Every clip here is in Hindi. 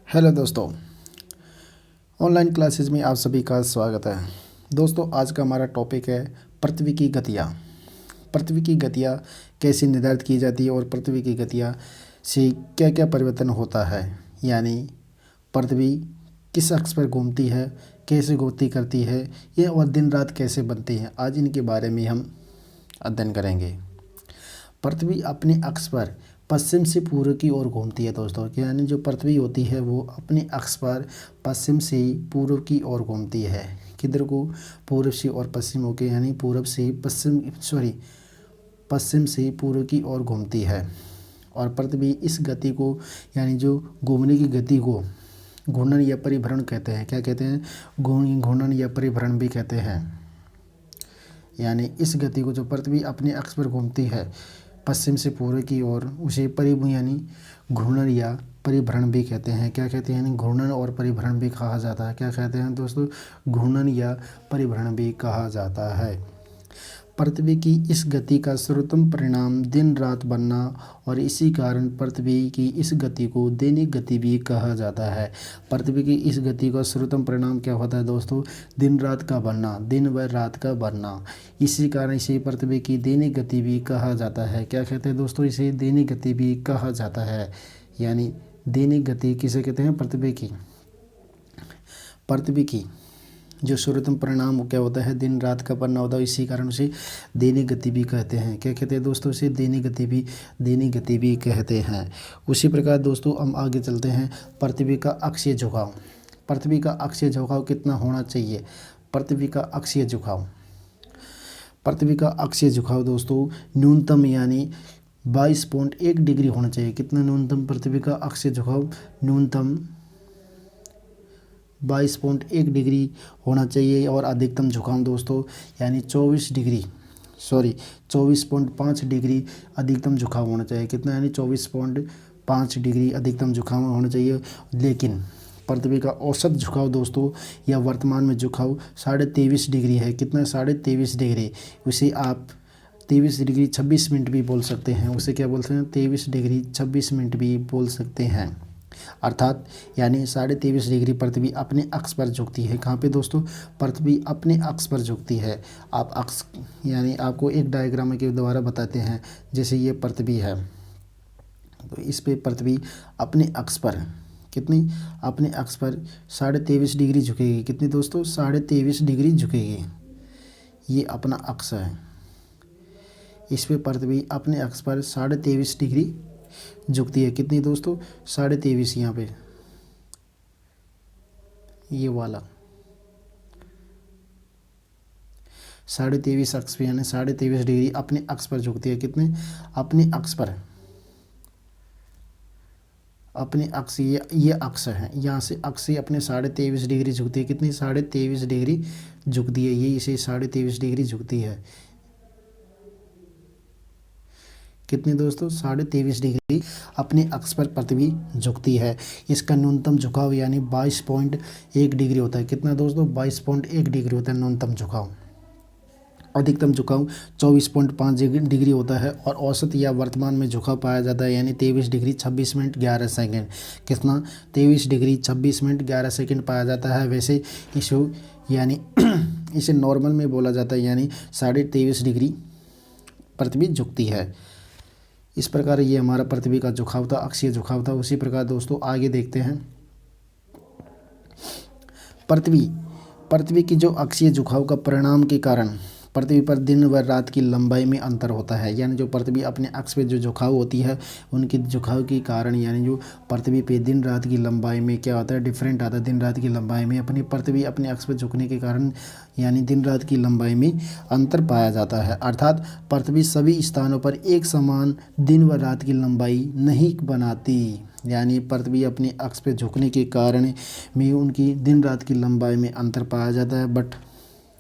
हेलो दोस्तों, ऑनलाइन क्लासेस में आप सभी का स्वागत है। दोस्तों, आज का हमारा टॉपिक है पृथ्वी की गतियाँ। पृथ्वी की गतियाँ कैसे निर्धारित की जाती है और पृथ्वी की गतियाँ से क्या क्या परिवर्तन होता है, यानी पृथ्वी किस अक्ष पर घूमती है, कैसे गति करती है, ये और दिन रात कैसे बनती हैं, आज इनके बारे में हम अध्ययन करेंगे। पृथ्वी अपने अक्ष पर पश्चिम से पूर्व की ओर घूमती है दोस्तों, यानी जो पृथ्वी होती है वो अपने अक्ष पर पश्चिम से पूर्व की ओर घूमती है। किधर को? पूर्व से और पश्चिम होकर, यानी पूर्व से पश्चिम से पूर्व की ओर घूमती है। और पृथ्वी इस गति को, यानी जो घूमने की गति को घूर्णन या परिभ्रमण कहते हैं। क्या कहते हैं? घूर्णन या परिभ्रमण भी कहते हैं। यानी इस गति को जो पृथ्वी अपने अक्ष पर घूमती है पश्चिम से पूर्व की ओर, उसे यानी घूर्णन या परिभ्रमण भी कहते हैं। क्या कहते हैं? यानी घूर्णन और परिभ्रमण भी कहा जाता है। क्या कहते हैं दोस्तों? घूर्णन या परिभ्रमण भी कहा जाता है। पृथ्वी की इस गति का सर्वोत्तम परिणाम दिन रात बनना, और इसी कारण पृथ्वी की इस गति को दैनिक गति भी कहा जाता है। पृथ्वी की इस गति का सर्वोत्तम परिणाम क्या होता है दोस्तों? दिन रात का बनना, दिन व रात का बनना। इसी कारण इसे पृथ्वी की दैनिक गति भी कहा जाता है। क्या कहते हैं दोस्तों? इसे दैनिक गति भी कहा जाता है। यानी दैनिक गति किसे कहते हैं? पृथ्वी की जो सर्वोत्तम परिणाम क्या होता है? दिन रात का बनना होता है। इसी कारण उसे दैनिक गति भी कहते हैं। क्या कहते हैं दोस्तों? उसे दैनिक गति भी कहते हैं। उसी प्रकार दोस्तों हम आगे चलते हैं। पृथ्वी का अक्षीय झुकाव। पृथ्वी का अक्षीय झुकाव कितना होना चाहिए? पृथ्वी का अक्षीय झुकाव दोस्तों न्यूनतम यानी 22.1 डिग्री होना चाहिए। कितना न्यूनतम? पृथ्वी का अक्षीय झुकाव न्यूनतम 22.1 डिग्री होना चाहिए। और अधिकतम झुकाव दोस्तों यानी 24.5 डिग्री अधिकतम झुकाव होना चाहिए। कितना? यानी 24.5 डिग्री अधिकतम झुकाव होना चाहिए। लेकिन पृथ्वी का औसत झुकाव दोस्तों या वर्तमान में झुकाव 23.5 डिग्री है। कितना? 23.5 डिग्री। उसे आप 23 डिग्री 26 मिनट भी बोल सकते हैं। उसे क्या बोलते हैं? 23 डिग्री 26 मिनट भी बोल सकते हैं। अर्थात यानी 23.5 डिग्री पृथ्वी अपने अक्ष पर झुकती है। कहाँ पे दोस्तों? पृथ्वी अपने अक्ष पर झुकती है। आप अक्ष यानी आपको एक डायग्राम के द्वारा बताते हैं। जैसे ये पृथ्वी है, तो इस पे पृथ्वी अपने अक्ष पर अपने अक्ष पर 23.5 डिग्री झुकेगी। कितनी दोस्तों? 23.5 डिग्री झुकेगी। ये अपना अक्ष है। इस पे पृथ्वी अपने अक्ष पर 23.5 डिग्री झुकती है। कितनी दोस्तों? 23.5। यहाँ पे ये वाला 23.5 अक्ष पे, यानी 23.5 डिग्री अपने अक्ष पर झुकती है। कितने? अपने अक्ष पर, अपने अक्ष, ये अक्ष है। यहाँ से अक्ष से अपने 23.5 डिग्री झुकती है। कितनी? 23.5 डिग्री झुकती है। ये इसे 23.5 डिग्री झुकती है। कितनी दोस्तों? 23.5 डिग्री अपने अक्ष पर पृथ्वी झुकती है। इसका न्यूनतम झुकाव यानी 22.1 डिग्री होता है। कितना दोस्तों? 22.1 डिग्री होता है न्यूनतम झुकाव। अधिकतम झुकाव 24.5 डिग्री होता है। और औसत या वर्तमान में झुकाव पाया जाता है यानी 23 डिग्री 26 मिनट 11 सेकेंड। कितना? 23 डिग्री 26 मिनट 11 सेकेंड पाया जाता है। वैसे यानी इसे नॉर्मल में बोला जाता है, यानी 23.5 डिग्री पृथ्वी झुकती है। इस प्रकार ये हमारा पृथ्वी का झुकाव था, अक्षीय झुकाव था। उसी प्रकार दोस्तों आगे देखते हैं। पृथ्वी की जो अक्षीय झुकाव का परिणाम के कारण पृथ्वी पर दिन व रात की लंबाई में अंतर होता है। यानी जो पृथ्वी अपने अक्ष पे जो झुकाव होती है, उनके झुकाव के कारण यानी जो पृथ्वी पे दिन रात की लंबाई में क्या होता है? डिफरेंट आता है। दिन रात की लंबाई में पृथ्वी अपने अक्ष पे झुकने के कारण यानी दिन रात की लंबाई में अंतर पाया जाता है। अर्थात पृथ्वी सभी स्थानों पर एक समान दिन व रात की लंबाई नहीं बनाती। यानी पृथ्वी अपने अक्ष पे झुकने के कारण में उनकी दिन रात की लंबाई में अंतर पाया जाता है।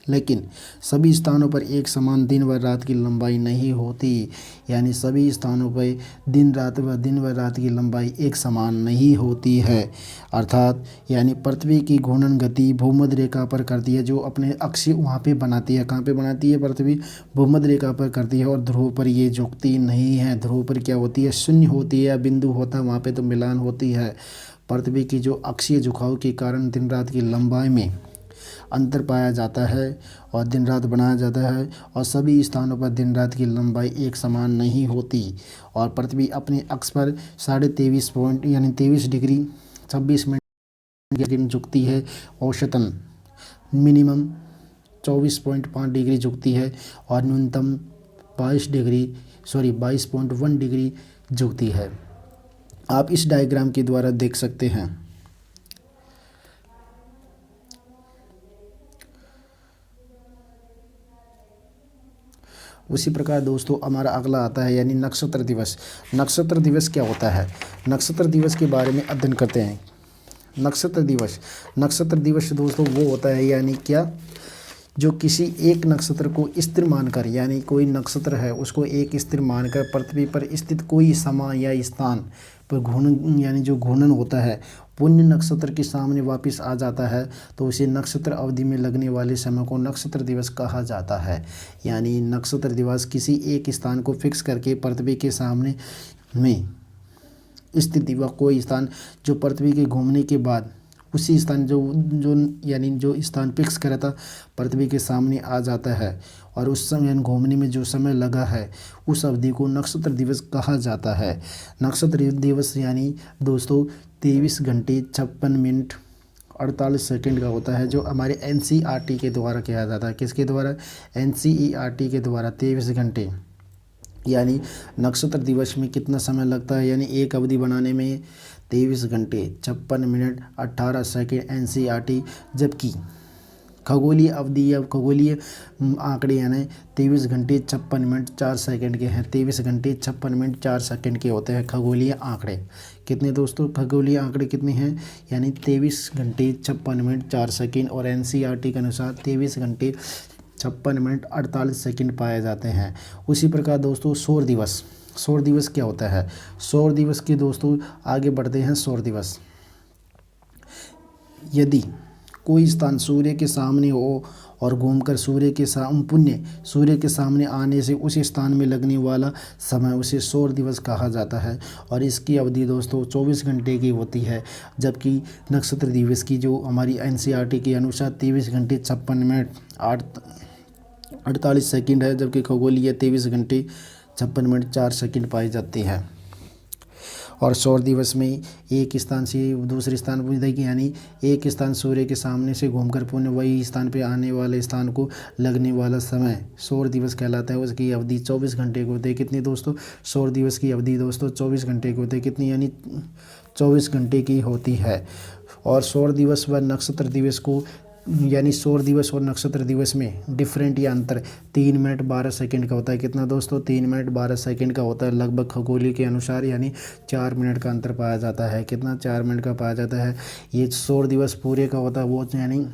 लेकिन सभी स्थानों पर एक समान दिन व रात की लंबाई नहीं होती। यानी सभी स्थानों पर दिन व रात की लंबाई एक समान नहीं होती है। अर्थात यानी पृथ्वी की घूर्णन गति भूमध्य रेखा पर करती है, जो अपने अक्ष वहाँ पे बनाती है। कहाँ पे बनाती है? पृथ्वी भूमध्य रेखा पर करती है। और ध्रुव पर ये झुकती नहीं है। ध्रुव पर क्या होती है? शून्य होती है, बिंदु होता है, वहाँ पे तो मिलान होती है। पृथ्वी की जो अक्षीय झुकाव के कारण दिन रात की लंबाई में अंतर पाया जाता है और दिन रात बनाया जाता है, और सभी स्थानों पर दिन रात की लंबाई एक समान नहीं होती, और पृथ्वी अपने अक्ष पर 23.5 पॉइंट यानी 23 डिग्री 26 मिनट के दिन झुकती है। औसतन मिनिमम 24.5 डिग्री झुकती है और न्यूनतम 22.1 डिग्री झुकती है। आप इस डायग्राम के द्वारा देख सकते हैं। उसी प्रकार दोस्तों हमारा अगला आता है यानी नक्षत्र दिवस। नक्षत्र दिवस क्या होता है? नक्षत्र दिवस के बारे में अध्ययन करते हैं। नक्षत्र दिवस दोस्तों वो होता है यानी क्या, जो किसी एक नक्षत्र को स्थिर मानकर, यानी कोई नक्षत्र है उसको एक स्थिर मानकर पृथ्वी पर स्थित कोई समय या स्थान पर घूर्णन यानी जो घूर्णन होता है पुण्य नक्षत्र के सामने वापस आ जाता है, तो उसे नक्षत्र अवधि में लगने वाले समय को नक्षत्र दिवस कहा जाता है। यानी नक्षत्र दिवस किसी एक स्थान को फिक्स करके पृथ्वी के सामने में स्थिति व कोई स्थान जो पृथ्वी के घूमने के बाद उसी स्थान जो स्थान फिक्स करा था पृथ्वी के सामने आ जाता है, और उस समय घूमने में जो समय लगा है उस अवधि को नक्षत्र दिवस कहा जाता है। नक्षत्र दिवस यानी दोस्तों 23 घंटे 56 मिनट 48 सेकंड का होता है, जो हमारे NCERT के द्वारा किया जाता है। किसके द्वारा? NCERT के द्वारा 23 घंटे। यानी नक्षत्र दिवस में कितना समय लगता है, यानी एक अवधि बनाने में 23 घंटे 56 मिनट 18 सेकंड NCERT, जबकि खगोलीय अवधि या खगोलीय आंकड़े यानी 23 घंटे 56 मिनट 4 सेकंड के हैं। 23 घंटे 56 मिनट 4 सेकंड के होते हैं खगोलीय आंकड़े। कितने दोस्तों खगोलीय आंकड़े कितने हैं? यानी 23 घंटे 56 मिनट 4 सेकंड, और NCERT के अनुसार 23 घंटे 56 मिनट 48 सेकंड पाए जाते हैं। उसी प्रकार दोस्तों सौर दिवस क्या होता है? सौर दिवस के दोस्तों आगे बढ़ते हैं। सौर दिवस, यदि कोई स्थान सूर्य के सामने हो और घूमकर सूर्य के सामने आने से उस स्थान में लगने वाला समय उसे सौर दिवस कहा जाता है, और इसकी अवधि दोस्तों 24 घंटे की होती है। जबकि नक्षत्र दिवस की जो हमारी NCERT के अनुसार 23 घंटे 56 मिनट 48 सेकंड है, जबकि खगोलीय 23 घंटे 56 मिनट 4 सेकंड पाई जाती है। और सौर दिवस में एक स्थान से दूसरे स्थान पर देखिए, यानी एक स्थान सूर्य के सामने से घूमकर पुनः वही स्थान पे आने वाले स्थान को लगने वाला समय सौर दिवस कहलाता है। उसकी अवधि 24 घंटे की होती है। कितनी दोस्तों? सौर दिवस की अवधि दोस्तों 24 घंटे की होती है। कितनी? यानी 24 घंटे की होती है। और सौर दिवस व नक्षत्र दिवस को यानी सौर दिवस और नक्षत्र दिवस में डिफरेंट या अंतर 3 मिनट 12 सेकंड का होता है। कितना दोस्तों? 3 मिनट 12 सेकंड का होता है लगभग खगोलीय के अनुसार, यानी 4 मिनट का अंतर पाया जाता है। कितना? 4 मिनट का पाया जाता है। ये सौर दिवस पूरे का होता है वो यानी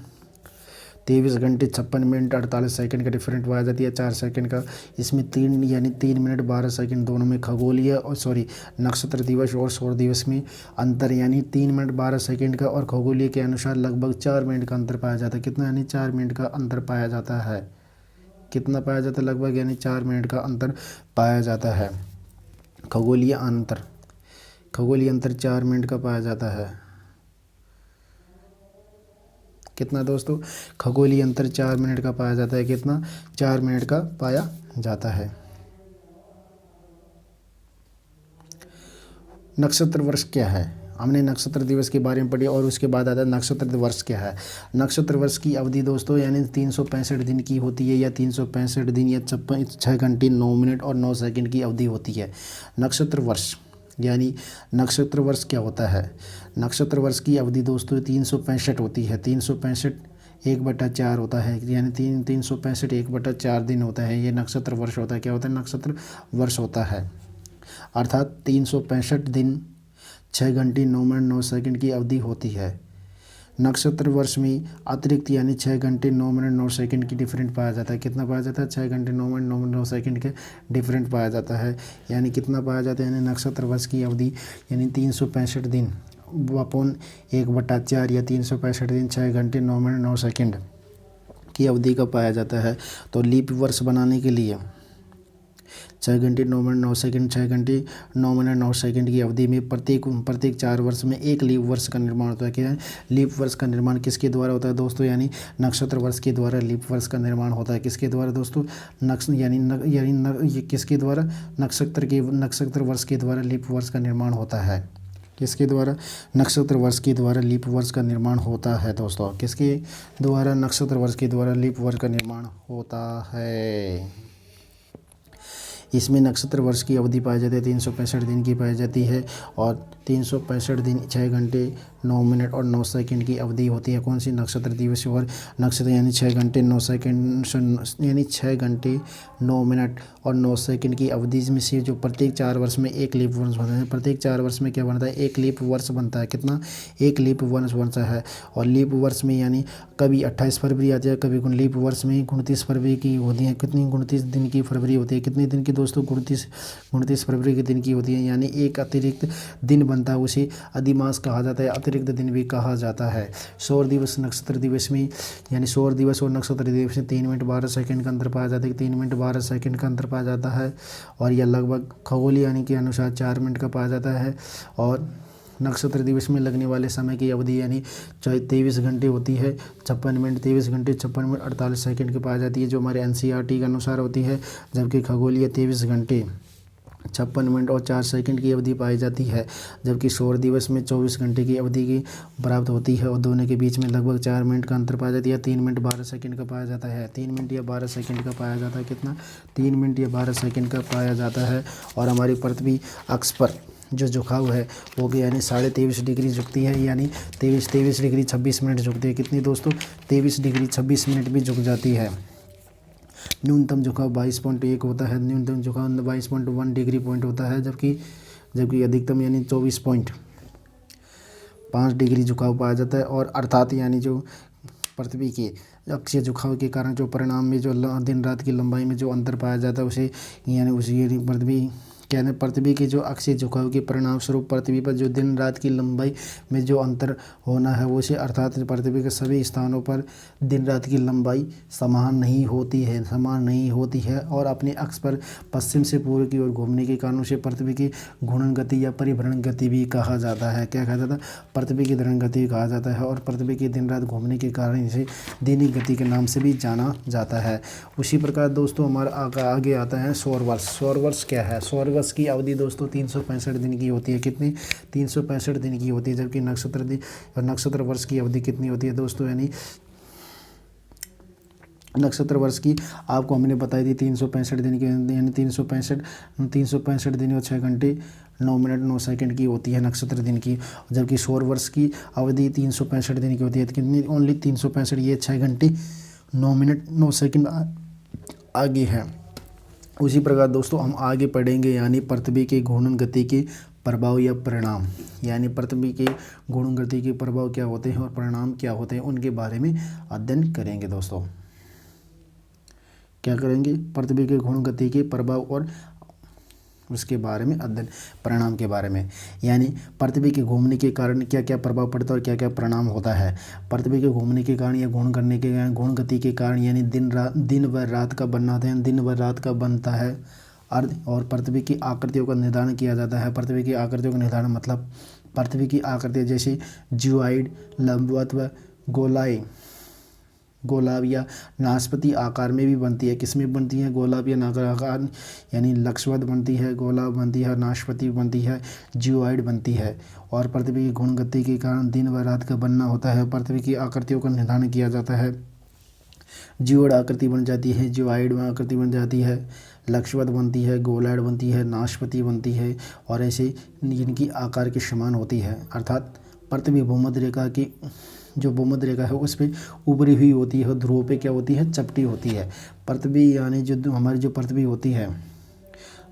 23 घंटे 56 मिनट 48 सेकंड का डिफरेंट पाया जाती है 4 सेकंड का। इसमें 3 मिनट 12 सेकंड दोनों में खगोलीय और नक्षत्र दिवस और सौर दिवस में अंतर, यानी 3 मिनट 12 सेकंड का, और खगोलीय के अनुसार लगभग 4 मिनट का अंतर पाया जाता है। कितना? यानी 4 मिनट का अंतर पाया जाता है। कितना पाया जाता है? लगभग यानी 4 मिनट का अंतर पाया जाता है। खगोलीय अंतर 4 मिनट का पाया जाता है। कितना दोस्तों? खगोलीय अंतर 4 मिनट का पाया जाता है। कितना? 4 मिनट का पाया जाता है। नक्षत्र वर्ष क्या है? हमने नक्षत्र दिवस के बारे में पढ़ी, और उसके बाद आता है नक्षत्र वर्ष क्या है। नक्षत्र वर्ष की अवधि दोस्तों यानी 365 दिन की होती है, या 365 दिन या 6 घंटे 9 मिनट और 9 सेकंड की अवधि होती है। नक्षत्र वर्ष यानी नक्षत्र वर्ष क्या होता है? नक्षत्र वर्ष की अवधि दोस्तों 365 होती है। 365 1/4 होता है, यानी 365 1/4 दिन होता है। ये नक्षत्र वर्ष होता है। क्या होता है? नक्षत्र वर्ष होता है। अर्थात 365 दिन 6 घंटे 9 मिनट 9 सेकंड की अवधि होती है। नक्षत्र वर्ष में अतिरिक्त यानी 6 घंटे 9 मिनट 9 सेकंड की डिफरेंट पाया जाता है। कितना पाया जाता है? 6 घंटे 9 मिनट 9 सेकंड के डिफरेंट पाया जाता है। यानी कितना पाया जाता है? यानी नक्षत्र वर्ष की अवधि यानी 365 दिन अपॉन 1/4 या 365 दिन 6 घंटे 9 मिनट 9 सेकंड की अवधि का पाया जाता है। तो लीप वर्ष बनाने के लिए 6 घंटे 9 मिनट 9 सेकंड 6 घंटे 9 मिनट 9 सेकंड की अवधि में प्रत्येक 4 वर्ष में एक लीप वर्ष का निर्माण होता है। क्या है? लीप वर्ष का निर्माण किसके द्वारा होता है दोस्तों? यानी नक्षत्र वर्ष के द्वारा लीप वर्ष का निर्माण होता है। किसके द्वारा दोस्तों? ये किसके द्वारा? नक्षत्र वर्ष के द्वारा लीप वर्ष का निर्माण होता है। किसके द्वारा? नक्षत्र वर्ष के द्वारा लीप वर्ष का निर्माण होता है दोस्तों। किसके द्वारा? नक्षत्र वर्ष के द्वारा लीप वर्ष का निर्माण होता है। इसमें नक्षत्र वर्ष की अवधि पाई जाती है 365 दिन की पाई जाती है और 365 दिन 6 घंटे 9 मिनट और 9 सेकंड की अवधि होती है। कौन सी? नक्षत्र दिवस और नक्षत्र यानी 6 घंटे 9 सेकंड यानी 6 घंटे 9 मिनट और 9 सेकंड की अवधि में से जो प्रत्येक 4 वर्ष में एक लीप वर्ष बनता है। प्रत्येक 4 वर्ष में क्या बनता है? एक लीप वर्ष बनता है। कितना? एक लीप वर्ष बनता है। और लीप वर्ष में यानी कभी 28 फरवरी आती है, कभी लीप वर्ष में 29 फरवरी की होती है। कितनी? 29 दिन की फरवरी होती है। कितने दिन की दोस्तों? 29 फरवरी के दिन की होती है। यानी एक अतिरिक्त दिन बनता है, उसे अधिमास कहा जाता है, अतिरिक्त दिन भी कहा जाता है। सौर दिवस नक्षत्र दिवस में यानी सौर दिवस और नक्षत्र दिवस में 3 मिनट 12 सेकंड का अंतर पाया जाता है। 3 मिनट 12 सेकंड का अंतर पाया जाता है और यह लगभग खगोलीय यानी के अनुसार 4 मिनट का पाया जाता है। और नक्षत्र दिवस में लगने वाले समय की अवधि यानी 23 घंटे होती है। 56 मिनट 23 घंटे 56 मिनट 48 सेकंड की पाई जाती है, जो हमारे NCERT के अनुसार होती है। जबकि खगोलीय 23 घंटे 56 मिनट और 4 सेकंड की अवधि पाई जाती है। जबकि सौर दिवस में 24 घंटे की अवधि की प्राप्त होती है और दोनों के बीच में लगभग 4 मिनट का अंतर पाया जाता है। 3 मिनट 12 सेकंड का पाया जाता है। 3 मिनट या 12 सेकंड का पाया जाता है। कितना? 3 मिनट या 12 सेकंड का पाया जाता है। और हमारी पृथ्वी अक्ष पर जो झुकाव है वो भी यानी 23.5 डिग्री झुकती है। यानी 23 डिग्री 26 मिनट झुकती है। कितनी दोस्तों? 23 डिग्री 26 मिनट भी झुक जाती है। न्यूनतम झुकाव 22.1 होता है। न्यूनतम झुकाव 22.1 डिग्री पॉइंट होता है। जबकि अधिकतम यानी 24.5 डिग्री झुकाव पाया जाता है। और अर्थात यानी जो पृथ्वी के अक्षीय झुकाव के कारण जो परिणाम में जो दिन रात की लंबाई में जो अंतर पाया जाता है उसे पृथ्वी के जो अक्षीय झुकाव के परिणाम स्वरूप पृथ्वी पर जो दिन रात की लंबाई में जो अंतर होना है वो से अर्थात पृथ्वी के सभी स्थानों पर दिन रात की लंबाई समान नहीं होती है और अपने अक्ष पर पश्चिम से पूर्व की ओर घूमने के कारण उसे पृथ्वी की घूर्णन गति या परिभ्रमण गति भी कहा जाता है। क्या कहा जाता है? पृथ्वी की घूर्णन गति कहा जाता है। और पृथ्वी की दिन रात घूमने के कारण इसे दैनिक गति के नाम से भी जाना जाता है। उसी प्रकार दोस्तों हमारा आगे आता है सौर वर्ष। सौर वर्ष क्या है? सौर वर्ष की अवधि दोस्तों 365 दिन की होती है। कितनी? 365 दिन की होती है। जबकि नक्षत्र वर्ष की अवधि कितनी होती है दोस्तों? यानी नक्षत्र वर्ष की आपको हमने बताई थी 365 दिन की, यानी 365 दिन और 6 घंटे 9 मिनट 9 सेकंड की होती है नक्षत्र दिन की। जबकि सौर वर्ष की अवधि 365 दिन की होती है। कितनी? ओनली 365। ये 6 घंटे 9 मिनट 9 सेकंड आगे है। उसी प्रकार दोस्तों हम आगे पढ़ेंगे यानी पृथ्वी के घूर्णन गति के प्रभाव या परिणाम। यानी पृथ्वी के घूर्णन गति के प्रभाव क्या होते हैं और परिणाम क्या होते हैं उनके बारे में अध्ययन करेंगे दोस्तों। क्या करेंगे? पृथ्वी के घूर्णन गति के प्रभाव और उसके बारे में अध्ययन, परिणाम के बारे में। यानी पृथ्वी के घूमने के कारण क्या क्या प्रभाव पड़ता है और क्या क्या परिणाम होता है। पृथ्वी के घूमने के कारण या घूर्णन करने के कारण घूर्णन गति के कारण यानी दिन व रात का बनता है अर्ध और पृथ्वी की आकृतियों का निर्धारण किया जाता है। पृथ्वी की आकृतियों का निर्धारण मतलब पृथ्वी की आकृतियाँ जैसे जियोइड, लंबवत व गोलाव या नाशपति आकार में भी बनती है। किसमें बनती है? गोलाव या आकार यानी लक्षवत बनती है, गोलाव बनती है, नाशपति बनती है, जियोइड बनती है। और पृथ्वी की घूर्णन गति के कारण दिन व रात का बनना होता है। पृथ्वी की आकृतियों का निर्धारण किया जाता है। जियोइड आकृति बन जाती है, जियोइड आकृति बन जाती है, लक्षवत बनती है, गोलाइड बनती है, नाशपति बनती है और ऐसे इनकी आकार के समान होती है। अर्थात पृथ्वी भूमध्य रेखा की जो भूमध्य रेखा है उस पर उभरी हुई होती है, ध्रुव पे क्या होती है? चपटी होती है। पृथ्वी यानी जो हमारी जो पृथ्वी होती है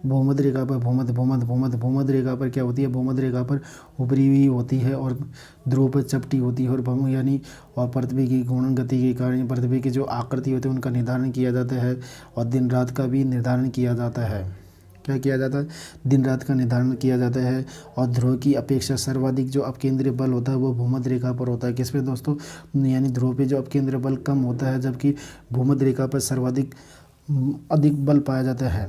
भूमध्य रेखा पर भूमध्य रेखा पर क्या होती है? भूमध्य रेखा पर उभरी हुई होती है और ध्रुव पर चपटी होती है। और पृथ्वी की घूर्णन गति के कारण पृथ्वी की जो आकृति होती है उनका निर्धारण किया जाता है और दिन रात का भी निर्धारण किया जाता है। क्या किया जाता है? दिन रात का निर्धारण किया जाता है। और ध्रुव की अपेक्षा सर्वाधिक जो अपकेंद्रीय बल होता है वो भूमध्य रेखा पर होता है। किस पे दोस्तों? यानी ध्रुव पे जो अपकेंद्रीय बल कम होता है जबकि भूमध्य रेखा पर सर्वाधिक अधिक बल पाया जाता है।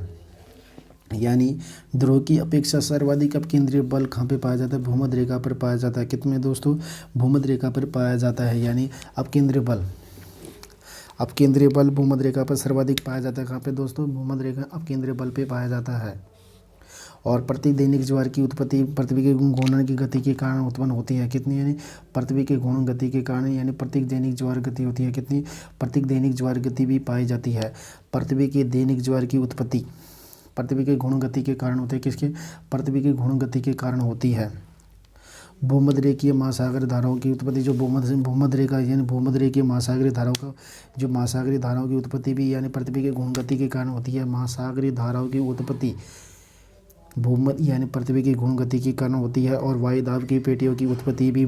यानी ध्रुव की अपेक्षा सर्वाधिक अब केंद्रीय बल कहाँ पे पाया जाता है? भूमध्य रेखा पर पाया जाता है। कितने दोस्तों? भूमध्य रेखा पर पाया जाता है। यानी अब केंद्रीय बल भूमध्य रेखा पर सर्वाधिक पाया जाता है। कहाँ पे दोस्तों? भूमध्य रेखा अब केंद्रीय बल पे पाया जाता है। और प्रति दैनिक ज्वार की उत्पत्ति पृथ्वी के घूर्णन की गति के कारण उत्पन्न होती है। कितनी? यानी पृथ्वी के घूर्णन गति के कारण, यानी प्रत्येक दैनिक ज्वार गति होती है। कितनी? प्रत्येक दैनिक ज्वार गति भी पाई जाती है। पृथ्वी के दैनिक ज्वार की उत्पत्ति पृथ्वी के घूर्णन गति के कारण होती है। किसके? पृथ्वी के घूर्णन गति के कारण होती है। भूमध्य रेखीय महासागर धाराओं की उत्पत्ति जो भूमध्य रेखा यानी भूमध्य रेखीय महासागरीय धाराओं का जो महासागरीय धाराओं की उत्पत्ति भी यानी पृथ्वी के घूर्णन गति के कारण होती है। महासागरीय धाराओं की उत्पत्ति भूमध्य यानी पृथ्वी की घूर्णन गति के कारण होती है। और वायुदाब की पेटियों की उत्पत्ति भी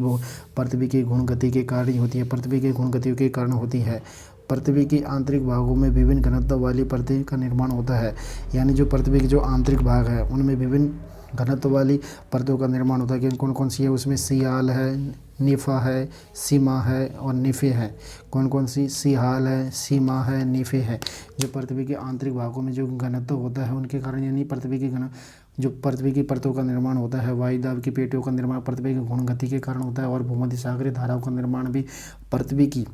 पृथ्वी के घूर्णन गति के कारण ही होती है। पृथ्वी के घूर्णन गतियों के कारण होती है। पृथ्वी के आंतरिक भागों में विभिन्न घनत्व वाली परतें का निर्माण होता है। यानी जो पृथ्वी के जो आंतरिक भाग है उनमें विभिन्न घनत्व वाली परतों का निर्माण होता है। कि कौन कौन सी है? उसमें सियाल है, निफा है, सीमा है और निफे है। कौन कौन सी? सियाल है, सीमा है, निफे है। जो पृथ्वी के आंतरिक भागों में जो घनत्व होता है उनके कारण, यानी पृथ्वी की परतों का निर्माण होता है। वायुदाब की पेटियों का निर्माण पृथ्वी की घूर्णन गति के कारण होता है। और भूमध्य सागरीय धाराओं का निर्माण भी पृथ्वी की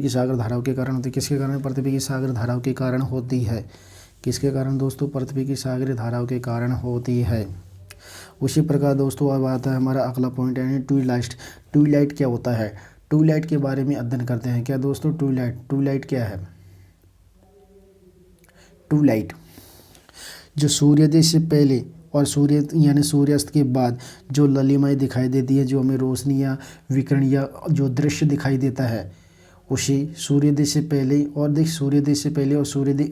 सागर धाराओं के कारण होती है। किसके कारण? पृथ्वी की सागर धाराओं के कारण होती है। किसके कारण दोस्तों? पृथ्वी की सागरीय धाराओं के कारण होती है। उसी प्रकार दोस्तों अब आता है हमारा अगला पॉइंट, यानी ट्यूबलाइट। ट्यूबलाइट क्या होता है? ट्यूबलाइट के बारे में अध्ययन करते हैं। क्या दोस्तों? ट्यूबलाइट क्या है? ट्यूबलाइट जो सूर्योदय से पहले और सूर्यास्त के बाद जो ललिमाएँ दिखाई देती है, जो हमें रोशनी या विकिरण या जो दृश्य दिखाई देता है, उसे सूर्योदय से पहले और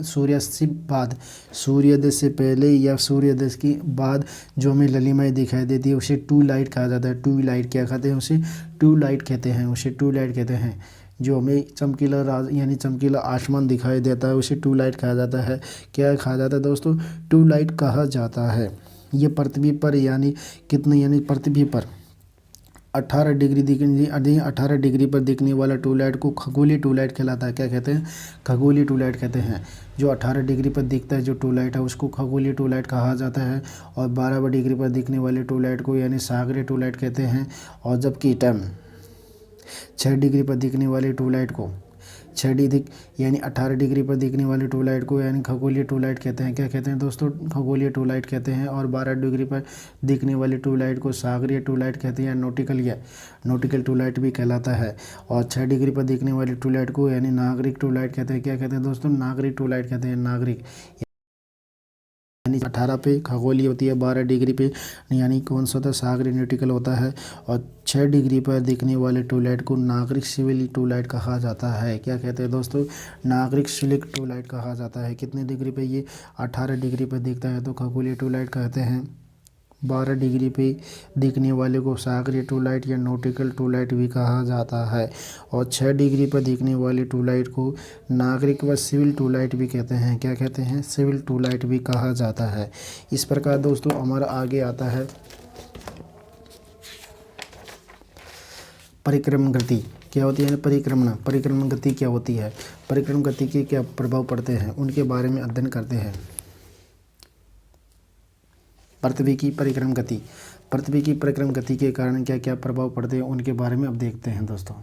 सूर्यास्त से बाद, सूर्योदय से पहले या सूर्योदय के बाद जो हमें ललिमाएँ दिखाई देती है उसे ट्यूबलाइट कहा जाता है। ट्यूबलाइट क्या कहते हैं? उसे ट्यूबलाइट कहते हैं। जो हमें चमकीला आसमान दिखाई देता है उसे ट्यूबलाइट कहा जाता है। क्या कहा जाता है दोस्तों? ट्यूबलाइट कहा जाता है। ये पृथ्वी पर पृथ्वी पर 18 डिग्री पर दिखने वाला ट्यूबलाइट को खगोलीय ट्यूबलाइट कहलाता है। क्या कहते हैं? खगोलीय ट्यूबलाइट कहते हैं। जो 18 डिग्री पर दिखता है जो ट्यूबलाइट है उसको खगोलीय ट्यूबलाइट कहा जाता है। और 12 डिग्री पर दिखने वाले ट्यूबलाइट को यानी सागरीय ट्यूबलाइट कहते हैं। और जबकि 6 डिग्री पर दिखने वाले ट्यूबलाइट को 18 डिग्री पर दिखने वाले ट्यूबलाइट को यानी खगोलीय ट्यूबलाइट कहते हैं। क्या कहते हैं दोस्तों? खगोलीय ट्यूबलाइट कहते हैं। और 12 डिग्री पर दिखने वाले ट्यूबलाइट को सागरीय ट्यूबलाइट कहते हैं या नॉटिकल ट्यूबलाइट भी कहलाता है। और 6 डिग्री पर दिखने वाले ट्यूबलाइट को यानी नागरिक ट्यूबलाइट कहते हैं। क्या कहते हैं दोस्तों? नागरिक ट्यूबलाइट कहते हैं। नागरिक यानी 18 पे खगोलीय होती है, 12 डिग्री पे यानी कौन सा होता है? सागरीय न्यूटिकल होता है। और 6 डिग्री पर दिखने वाले ट्यूबलाइट को नागरिक सिविल ट्यूबलाइट कहा जाता है। क्या कहते हैं दोस्तों? नागरिक सिविल ट्यूबलाइट कहा जाता है। कितने डिग्री पे? ये 18 डिग्री पर दिखता है तो खगोलीय ट्यूबलाइट कहते हैं। 12 डिग्री पे दिखने वाले को सागरीय ट्यूबलाइट या नॉटिकल ट्यूबलाइट भी कहा जाता है। और 6 डिग्री पर दिखने वाले ट्यूबलाइट को नागरिक व सिविल ट्यूबलाइट भी कहते हैं। क्या कहते हैं? सिविल ट्यूबलाइट भी कहा जाता है। इस प्रकार दोस्तों हमारा आगे आता है परिक्रमण गति। क्या होती है? परिक्रमण गति क्या होती है? परिक्रमण गति के क्या प्रभाव पड़ते हैं उनके बारे में अध्ययन करते हैं। पृथ्वी की परिक्रमण गति के कारण क्या क्या प्रभाव पड़ते हैं उनके बारे में अब देखते हैं दोस्तों।